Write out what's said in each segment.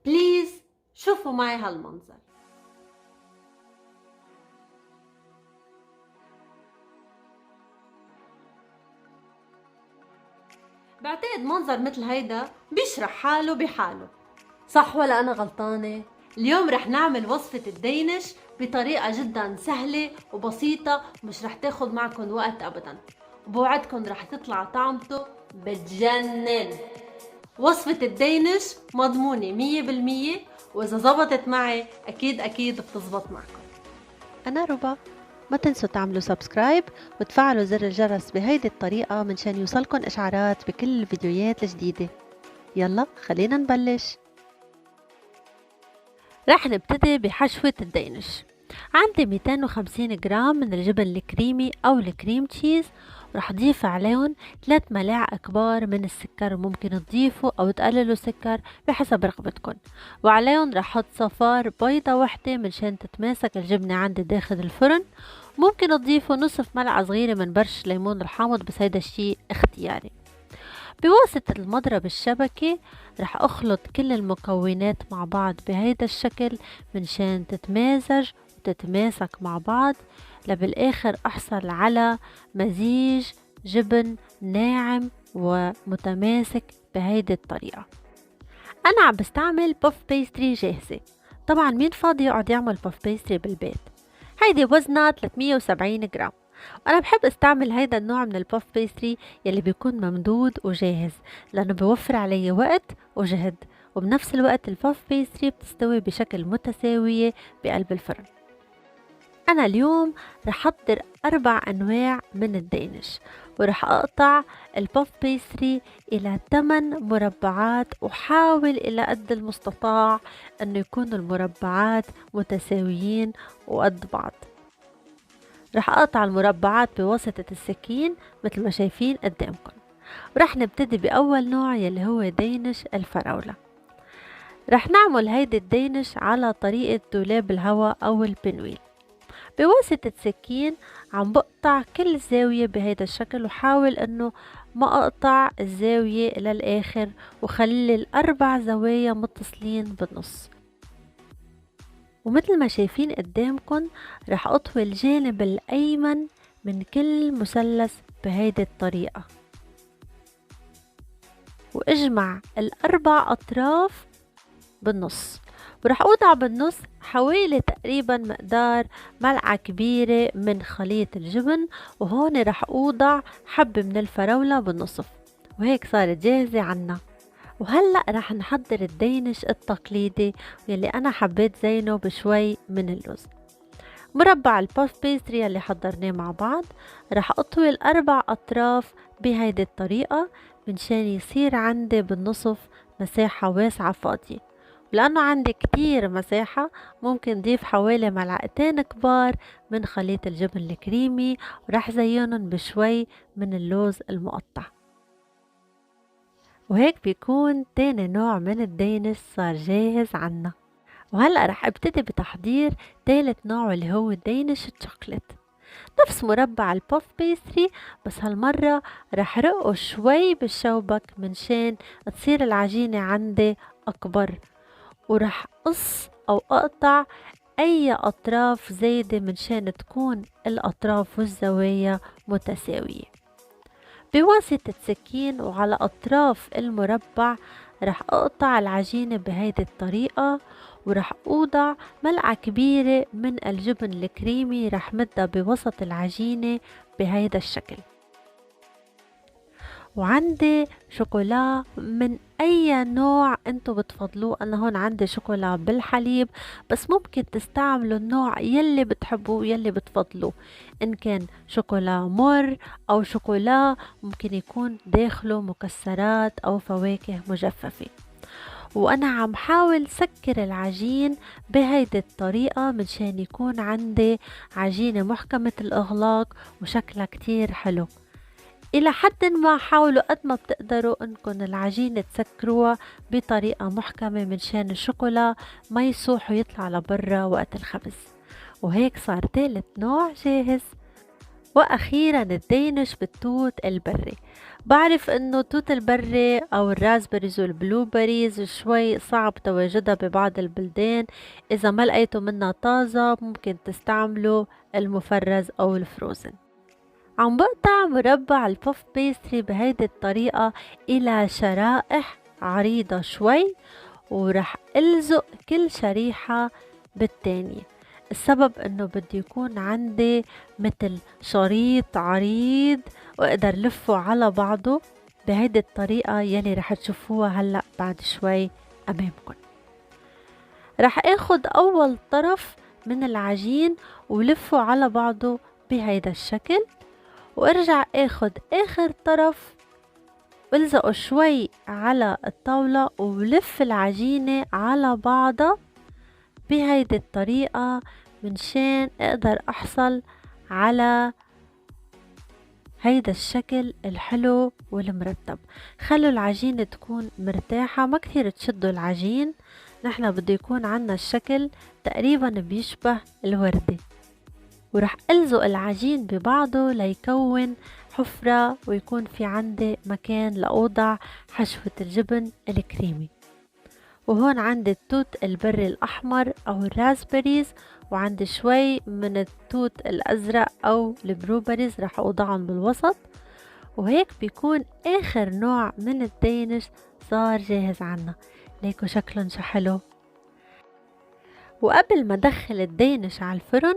بليز شوفوا معي هالمنظر. بعتقد منظر مثل هيدا بيشرح حاله بحاله، صح ولا أنا غلطانة؟ اليوم رح نعمل وصفة الدينش بطريقة جدا سهلة وبسيطة، مش رح تاخد معكم وقت أبدا، وبوعدكم رح تطلع طعمته بتجنن. وصفة الدينش مضمونة 100%، وإذا زبطت معي أكيد بتزبط معكم. أنا ربا. ما تنسوا تعملوا سبسكرايب وتفعلوا زر الجرس بهيدي الطريقة منشان يوصلكن إشعارات بكل الفيديوهات الجديدة. يلا خلينا نبلش. رح نبتدي بحشوة الدينش. عندي 250 جرام من الجبن الكريمي أو الكريم تشيز، ورح ضيف عليهم 3 ملاعق كبار من السكر، ممكن تضيفوا أو تقللوا سكر بحسب رغبتكم. وعليهم رح أحط صفار بيضة وحدة منشان تتماسك الجبنة عندي داخل الفرن. ممكن تضيفوا نصف ملعقة صغيرة من برش ليمون الحامض، بس هيدا الشي اختياري. بواسطة المضرب الشبكي رح أخلط كل المكونات مع بعض بهيدا الشكل منشان تتمازج وتتماسك مع بعض، لبالآخر أحصل على مزيج جبن ناعم ومتماسك بهيدي الطريقة. أنا عم بستعمل بوف بيستري جاهزة. طبعا مين فاضي يقعد يعمل بوف بيستري بالبيت؟ هيدي وزنها 370 جرام. أنا بحب استعمل هيدا النوع من البوف بيستري يلي بيكون ممدود وجاهز، لأنه بيوفر علي وقت وجهد، وبنفس الوقت البوف بيستري بتستوي بشكل متساوية بقلب الفرن. أنا اليوم رح أحضر 4 أنواع من الدينش، ورح أقطع البوف بيستري إلى 8 مربعات، وحاول إلى قد المستطاع أنه يكونوا المربعات متساويين وقد بعض. رح أقطع المربعات بواسطة السكين مثل ما شايفين قدامكم. ورح نبتدي بأول نوع يلي هو دينش الفراولة. رح نعمل هيدي الدينش على طريقة دولاب الهواء أو البنويل. بواسطة سكين عم بقطع كل زاوية بهيدا الشكل، وحاول انه ما اقطع الزاوية للآخر، وخلي ال4 زوايا متصلين بالنص. ومثل ما شايفين قدامكم رح اطوي الجانب الايمن من كل مثلث بهيدي الطريقة، واجمع ال4 اطراف بالنص. ورح اوضع بالنص حوالي تقريبا مقدار ملعقة كبيرة من خليط الجبن، وهون رح اوضع حب من الفراولة بالنصف، وهيك صارت جاهزة عنا. وهلأ رح نحضر الدينش التقليدي يلي انا حبيت زينه بشوي من اللوز. مربع البوف بيستري اللي حضرناه مع بعض رح اطوي ال4 اطراف بهيدي الطريقة منشان يصير عندي بالنصف مساحة واسعة فاضية. لأنه عندي كتير مساحة ممكن ضيف حوالي ملعقتين كبار من خليط الجبن الكريمي، ورح زينهم بشوي من اللوز المقطع. وهيك بيكون تاني نوع من الدينش صار جاهز عنا. وهلأ رح ابتدي بتحضير تالت نوع اللي هو الدينش الشوكليت. نفس مربع البوف بيستري، بس هالمرة رح رقه شوي بالشوبك منشان تصير العجينة عندي أكبر، ورح قص أو أقطع أي أطراف زايدة منشان تكون الأطراف والزوايا متساوية. بواسطة سكين وعلى أطراف المربع رح أقطع العجينة بهيدي الطريقة، ورح أوضع ملعقة كبيرة من الجبن الكريمي رح مدها بوسط العجينة بهيدا الشكل. وعندي شوكولا من اي نوع انتو بتفضلوه. انا هون عندي شوكولا بالحليب، بس ممكن تستعملوا النوع يلي بتحبوه يلي بتفضلوه، ان كان شوكولا مر او شوكولا ممكن يكون داخله مكسرات او فواكه مجففة. وانا عم حاول سكر العجين بهيدي الطريقة منشان يكون عندي عجينة محكمة الاغلاق وشكلها كتير حلو. إلى حد ما حاولوا قد ما بتقدروا انكم العجينة تسكروها بطريقة محكمة منشان الشوكولا ما يصوح ويطلع لبرا وقت الخبز. وهيك صار تالت نوع جاهز. واخيرا الدينش بالتوت البري. بعرف انه التوت البري او الرازبريز والبلوبريز شوي صعب تواجدها ببعض البلدان، اذا ما لقيتوا منها طازة ممكن تستعملوا المفرز او الفروزن. عم بقطع مربع البوف بيستري بهيدي الطريقة الى شرائح عريضة شوي، ورح الزق كل شريحة بالتانية. السبب انه بدي يكون عندي مثل شريط عريض واقدر لفه على بعضه بهيدي الطريقة يلي رح تشوفوها هلأ بعد شوي امامكم. رح اخد اول طرف من العجين ولفه على بعضه بهيدا الشكل، وارجع اخد اخر طرف والزقه شوي على الطاولة ولف العجينة على بعضها بهيدي الطريقة منشان اقدر احصل على هيدا الشكل الحلو والمرتب. خلوا العجينة تكون مرتاحة، ما كثير تشدوا العجين، نحن بده يكون عنا الشكل تقريبا بيشبه الوردة. ورح ألزق العجين ببعضه ليكون حفرة ويكون في عندي مكان لأوضع حشوة الجبن الكريمي. وهون عندي التوت البري الأحمر أو الرازبريز، وعندي شوي من التوت الأزرق أو البلوبريز رح أوضعهم بالوسط، وهيك بيكون آخر نوع من الدينش صار جاهز عنا. ليكو شكلهم شو حلو. وقبل ما ادخل الدينش على الفرن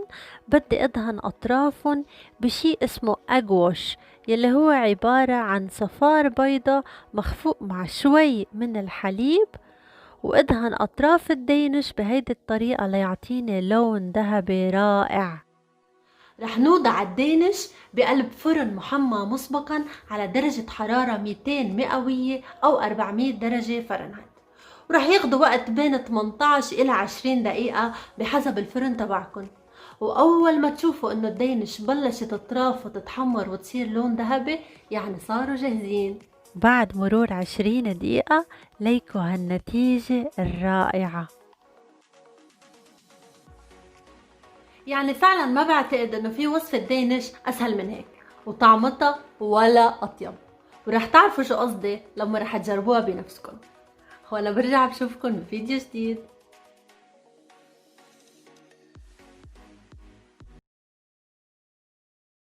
بدي ادهن اطرافهم بشي اسمه اجوش، يلي هو عبارة عن صفار بيضة مخفوق مع شوي من الحليب، وادهن اطراف الدينش بهيدي الطريقة ليعطيني لون ذهبي رائع. رح نوضع الدينش بقلب فرن محمى مسبقا على درجة حرارة 200 مئوية أو 400 درجة فرنهايت، ورح ياخدوا وقت بين 18 إلى 20 دقيقة بحسب الفرن تبعكن. وأول ما تشوفوا إنه الدينش بلشت أطرافه تتحمر وتصير لون ذهبي يعني صاروا جاهزين. بعد مرور 20 دقيقة ليكو هالنتيجة الرائعة. يعني فعلا ما بعتقد إنه في وصفة دينش أسهل من هيك، وطعمتها ولا أطيب، ورح تعرفوا شو قصدي لما رح تجربوها بنفسكم. وأنا برجع بشوفكن بفيديو جديد.